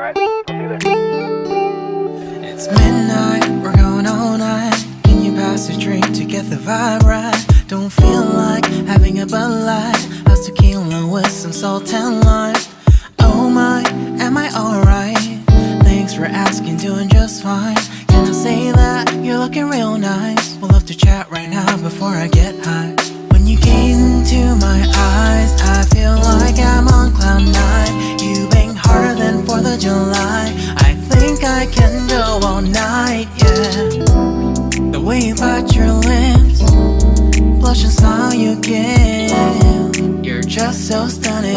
Alright, I'll see you there. It's midnight, we're going all night. Can you pass a drink to get the vibe right? Don't feel like having a Bud Light. How's tequila with some salt and lime? Oh my, am I alright? Thanks for asking, doing just fine. Can I say that you're looking real nice? We'll love to chat right now before I get high. When you gaze into my eyes, I feel like I'm on cloud nine. You bang harder than 4th of July. I think I can go all night, yeah. The way you bite your lips, blush and smile you give, you're just so stunning.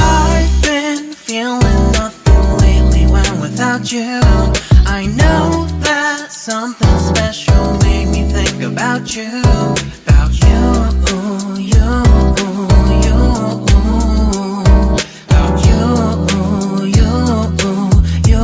I've been feeling nothing lately when without you. I know that something special made me think about you. About you, you, you. About you, you, you.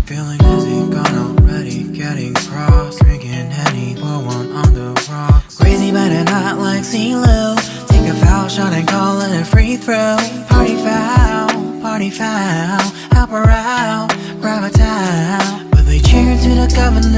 Feeling dizzy, gone already, getting cross. Drinking Henny, pour one on the rocks. Crazy but not like CeeLo. Take a foul shot and call it a free throw. Party foul, help her out. Grab a towel, but they cheer to the governor.